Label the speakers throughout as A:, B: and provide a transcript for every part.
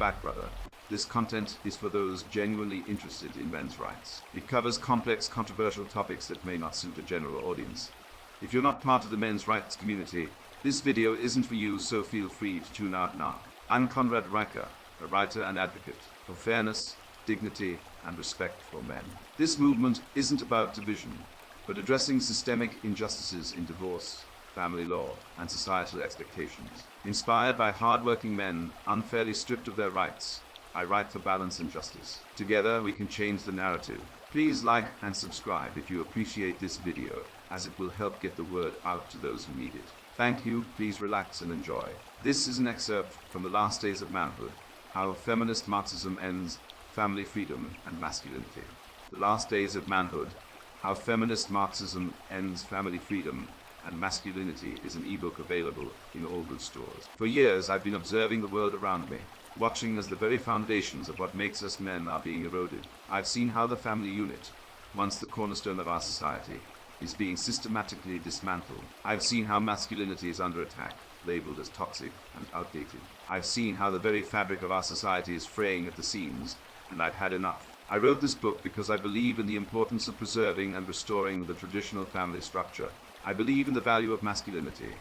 A: back, brother. This content is for those genuinely interested in men's rights. It covers complex, controversial topics that may not suit a general audience. If you're not part of the men's rights community, this video isn't for you, so feel free to tune out now. I'm Conrad Riker, a writer and advocate for fairness, dignity, and respect for men. This movement isn't about division, but addressing systemic injustices in divorce, family law, and societal expectations. Inspired by hard-working men unfairly stripped of their rights, I write for balance and justice. Together we can change the narrative. Please like and subscribe if you appreciate this video, as it will help get the word out to those who need it. Thank you, please relax and enjoy. This is an excerpt from The Last Days of Manhood, How Feminist Marxism Ends Family Freedom and Masculinity. The Last Days of Manhood, How Feminist Marxism Ends Family Freedom and Masculinity is an ebook available in all good stores. For years I've been observing the world around me, watching as the very foundations of what makes us men are being eroded. I've seen how the family unit, once the cornerstone of our society, is being systematically dismantled. I've seen how masculinity is under attack, labeled as toxic and outdated. I've seen how the very fabric of our society is fraying at the seams, and I've had enough. I wrote this book because I believe in the importance of preserving and restoring the traditional family structure. I believe in the value of masculinity,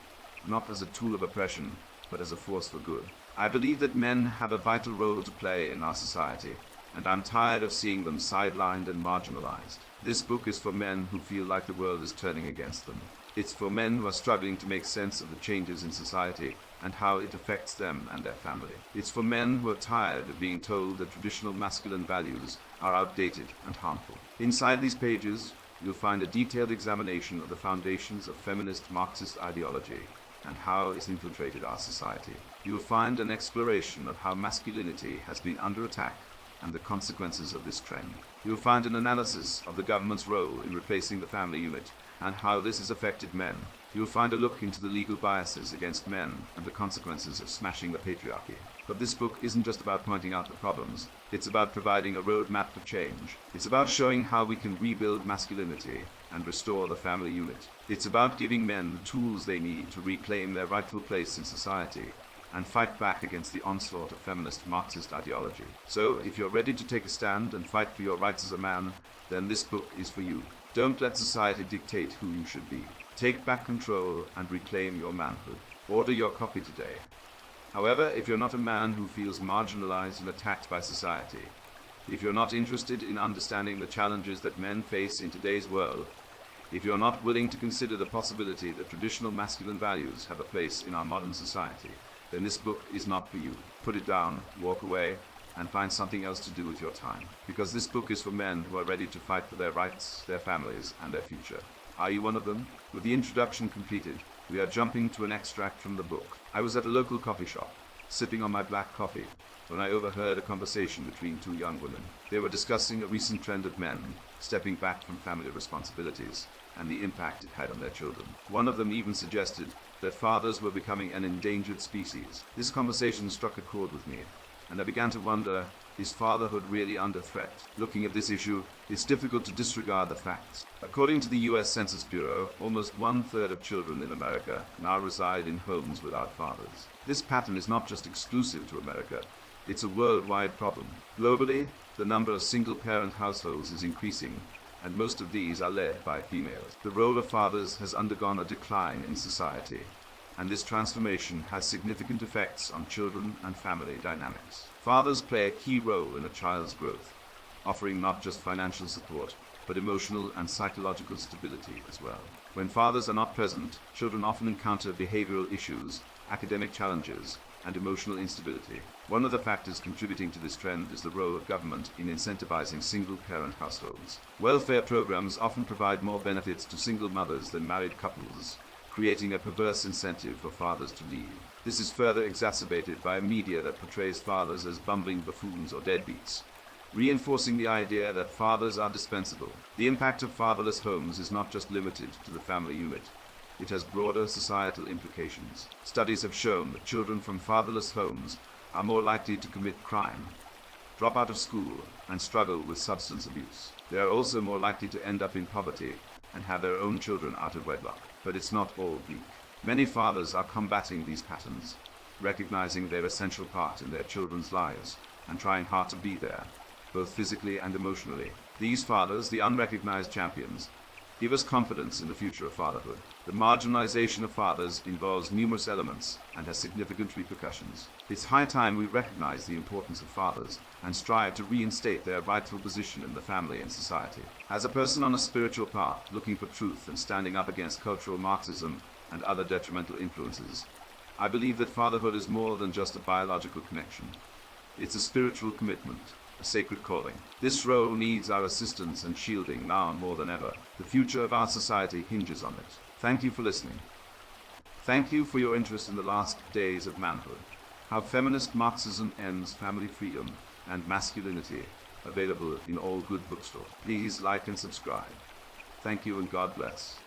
A: not as a tool of oppression, but as a force for good. I believe that men have a vital role to play in our society, and I'm tired of seeing them sidelined and marginalized. This book is for men who feel like the world is turning against them. It's for men who are struggling to make sense of the changes in society and how it affects them and their family. It's for men who are tired of being told that traditional masculine values are outdated and harmful. Inside these pages, you'll find a detailed examination of the foundations of feminist-Marxist ideology and how it's infiltrated our society. You'll find an exploration of how masculinity has been under attack and the consequences of this trend. You'll find an analysis of the government's role in replacing the family unit and how this has affected men. You'll find a look into the legal biases against men and the consequences of smashing the patriarchy. But this book isn't just about pointing out the problems. It's about providing a roadmap for change. It's about showing how we can rebuild masculinity and restore the family unit. It's about giving men the tools they need to reclaim their rightful place in society and fight back against the onslaught of feminist Marxist ideology. So, if you're ready to take a stand and fight for your rights as a man, then this book is for you. Don't let society dictate who you should be. Take back control and reclaim your manhood. Order your copy today. However, if you're not a man who feels marginalized and attacked by society, if you're not interested in understanding the challenges that men face in today's world, if you're not willing to consider the possibility that traditional masculine values have a place in our modern society, then this book is not for you. Put it down, walk away, and find something else to do with your time. Because this book is for men who are ready to fight for their rights, their families, and their future. Are you one of them? With the introduction completed, we are jumping to an extract from the book. I was at a local coffee shop, sipping on my black coffee, when I overheard a conversation between two young women. They were discussing a recent trend of men stepping back from family responsibilities and the impact it had on their children. One of them even suggested that fathers were becoming an endangered species. This conversation struck a chord with me, and I began to wonder, is fatherhood really under threat? Looking at this issue, it's difficult to disregard the facts. According to the US Census Bureau, almost 1/3 of children in America now reside in homes without fathers. This pattern is not just exclusive to America, it's a worldwide problem. Globally, the number of single-parent households is increasing, and most of these are led by females. The role of fathers has undergone a decline in society, and this transformation has significant effects on children and family dynamics. Fathers play a key role in a child's growth, offering not just financial support, but emotional and psychological stability as well. When fathers are not present, children often encounter behavioral issues, academic challenges, and emotional instability. One of the factors contributing to this trend is the role of government in incentivizing single-parent households. Welfare programs often provide more benefits to single mothers than married couples, creating a perverse incentive for fathers to leave. This is further exacerbated by a media that portrays fathers as bumbling buffoons or deadbeats, reinforcing the idea that fathers are dispensable. The impact of fatherless homes is not just limited to the family unit. It has broader societal implications. Studies have shown that children from fatherless homes are more likely to commit crime, drop out of school, and struggle with substance abuse. They are also more likely to end up in poverty and have their own children out of wedlock. But it's not all bleak. Many fathers are combating these patterns. recognizing their essential part in their children's lives and trying hard to be there, both physically and emotionally. These fathers, the unrecognized champions, give us confidence in the future of fatherhood. The marginalization of fathers involves numerous elements and has significant repercussions. It's high time we recognize the importance of fathers and strive to reinstate their rightful position in the family and society. As a person on a spiritual path, looking for truth and standing up against cultural Marxism and other detrimental influences, I believe that fatherhood is more than just a biological connection. It's a spiritual commitment, a sacred calling. This role needs our assistance and shielding now more than ever. The future of our society hinges on it. Thank you for listening. Thank you for your interest in the last days of manhood. How feminist Marxism ends family freedom and masculinity. Available in all good bookstores. Please like and subscribe. Thank you and God bless.